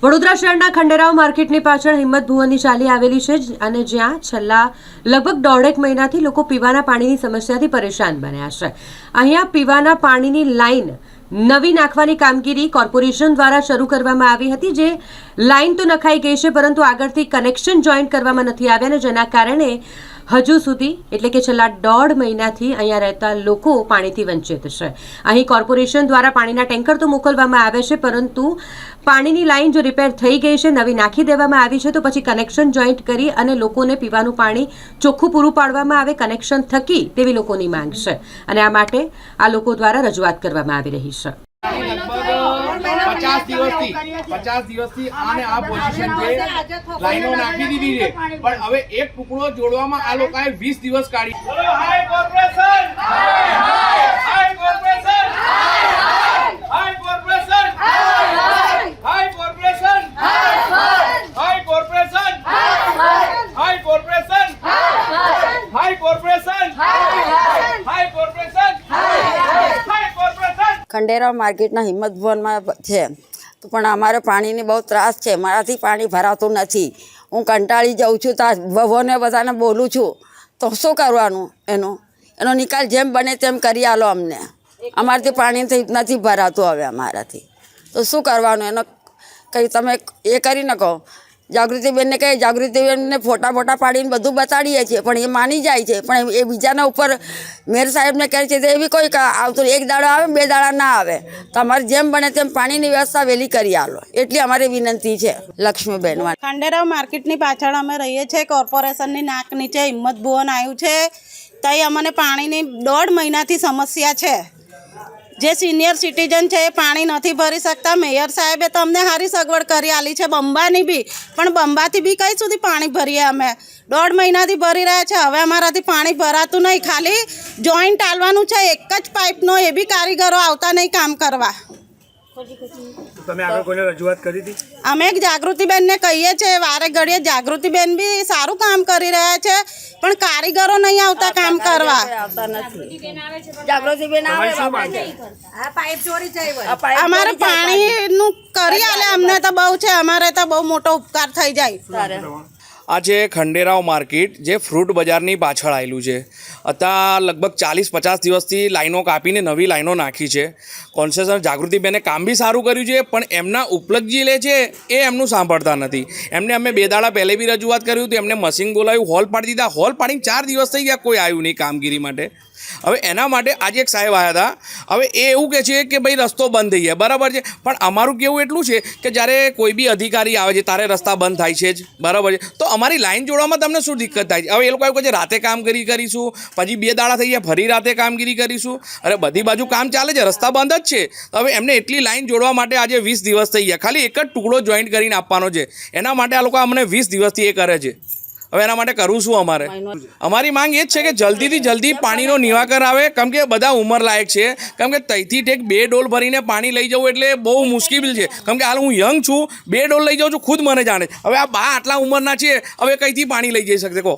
વડોદરા શહેરના ખંડેરાવ માર્કેટની પાછળ હિંમત ભુવનની ચાલી આવેલી છે અને જ્યાં છેલ્લા લગભગ દોઢેક મહિનાથી લોકો પીવાના પાણીની સમસ્યાથી પરેશાન બન્યા છે। અહીંયા પીવાના પાણીની લાઈન નવી નાખવાની કામગીરી કોર્પોરેશન દ્વારા શરૂ કરવામાં આવી હતી। જે લાઈન તો નખાઈ ગઈ છે, પરંતુ આગળથી કનેક્શન જોઈન્ટ કરવામાં નથી આવ્યા અને જેના કારણે હજુ સુધી એટલે કે છેલ્લા દોઢ મહિનાથી અહીંયા રહેતા લોકો પાણીથી વંચિત છે। અહીં કોર્પોરેશન દ્વારા પાણીના ટેન્કર તો મોકલવામાં આવે છે, પરંતુ પાણીની લાઈન જો રિપેર થઈ ગઈ છે, નવી નાખી દેવામાં આવી છે, તો પછી કનેક્શન જોઈન્ટ કરી અને લોકોને પીવાનું પાણી ચોખ્ખું પૂરું પાડવામાં આવે કનેક્શન થકી તેવી લોકોની માંગ છે અને આ માટે આ લોકો દ્વારા રજૂઆત કરવામાં આવી રહી છે। 50 દિવસથી આને આ પોઝિશન છે, લાઈનો નાખી દીધી છે, પણ હવે એક ટુકડો જોડવામાં આ લોકોએ 20 દિવસ કાઢી। High corporation, high corporation, high corporation, high corporation, high corporation, high corporation, high corporation, high corporation, high corporation. Khanderao માર્કેટના હિંમત ભવનમાં છે, તો પણ અમારે પાણીની બહુ ત્રાસ છે। મારાથી પાણી ભરાતું નથી, હું કંટાળી જાઉં છું। તો ભવોને બધાને બોલું છું, તો શું કરવાનું? એનો નિકાલ જેમ બને તેમ કરી આલો અમને। અમારાથી પાણી નથી ભરાતું હવે અમારાથી, તો શું કરવાનું? એનો કંઈ તમે એ કરી નાખો। જાગૃતિબેનને કહે, જાગૃતિબેનને ફોટા પાડીને બધું બતાડીએ છીએ, પણ એ માની જાય છે, પણ એ બીજાના ઉપર મેયર સાહેબને કહે છે તો એવી કોઈ આવતું, એક દાડો આવે, 2 દાડા ના આવે। તમારે જેમ બને તેમ પાણીની વ્યવસ્થા વહેલી કરી આલો, એટલી અમારી વિનંતી છે। લક્ષ્મીબેન, ખંડેરાવ માર્કેટની પાછળ અમે રહીએ છીએ। કોર્પોરેશનની નાક નીચે હિંમત ભુવન આવ્યું છે, ત્યાં અમને પાણીની 1.5 મહિનાથી સમસ્યા છે। જે સિનિયર સિટીઝન છે એ પાણી નથી ભરી શકતા। મેયર સાહેબે તો અમને સારી સગવડ કરી આલી છે, બંબાની બી, પણ બંબાથી બી કઈ સુધી પાણી ભરીએ અમે? 1.5 મહિનાથી ભરી રહ્યા છે, હવે અમારાથી પાણી ભરાતું નહીં। ખાલી જોઈન્ટ આલવાનું છે એક જ પાઇપનો, એ બી કારીગરો આવતા નહીં કામ કરવા। તમે આગળ કોઈને રજૂઆત કરી હતી? અમે એક જાગૃતિબેનને કહીએ છીએ, વારે ઘડીએ જાગૃતિબેન બી સારું કામ કરી રહ્યા છે, પણ કારીગરો નહીં આવતા કામ કરવા। આવતા નથી। જાગૃતિબેન આવે, અમારે પાણીનું કરી આલે, અમને તો બહુ છે, અમારે તો બહુ મોટો ઉપકાર થઈ જાય। આ છે ખંડેરાવ માર્કેટ, જે ફ્રૂટ બજારની પાછળ આવેલું છે। અત્યારે લગભગ 40-50 દિવસથી લાઈનો કાપીને નવી લાઈનો નાખી છે। કોન્સેસર જાગૃતિબેને કામ બી સારું કર્યું છે, પણ એમના ઉપલબ્ધિ લે છે એ એમનું સાંભળતા નથી। એમને અમે 2 દાડા પહેલે બી રજૂઆત કર્યું હતું, એમને મશીન બોલાવ્યું, હોલ પાડી દીધા, હોલ પાડીને 4 દિવસ થઈ ગયા, કોઈ આવ્યું નહીં કામગીરી માટે। હવે એના માટે આજે એક સાહેબ આવ્યા હતા, હવે એ એવું કહે છે કે ભાઈ રસ્તો બંધ થઈ જાય, બરાબર છે, પણ અમારું કેવું એટલું છે કે જ્યારે કોઈ બી અધિકારી આવે છે તારે રસ્તા બંધ થાય છે જ, બરાબર છે, તો અમારી લાઈન જોડવામાં તમને શું દિક્કત થાય છે? હવે એ લોકો એવું કહે છે રાતે કામગીરી કરીશું, પછી 2 દાડા થઈ ગયા ફરી રાતે કામગીરી કરીશું। અરે બધી બાજુ કામ ચાલે છે, રસ્તા બંધ જ છે। હવે એમને એટલી લાઈન જોડવા માટે આજે 20 દિવસ થઈ ગયા, ખાલી એક જ ટુકડો જોઈન્ટ કરીને આપવાનો છે, એના માટે આ લોકો અમને 20 દિવસથી એ કરે છે। હવે એના માટે કરવું શું? અમારી માંગ એ જ છે કે જલ્દીથી જલ્દી પાણીનો નિવાકર આવે, કેમ કે બધા ઉંમરલાયક છે, કેમ કે ત્યાંથી ઠેક 2 ડોલ ભરીને પાણી લઈ જવું એટલે બહુ મુશ્કેલ છે, કેમ કે હાલ હું યંગ છું, 2 ડોલ લઈ જાઉં છું, ખુદ મને જાણે। હવે આ બા આટલા ઉંમરના છે, હવે કંઈથી પાણી લઈ જઈ શકશે કહો?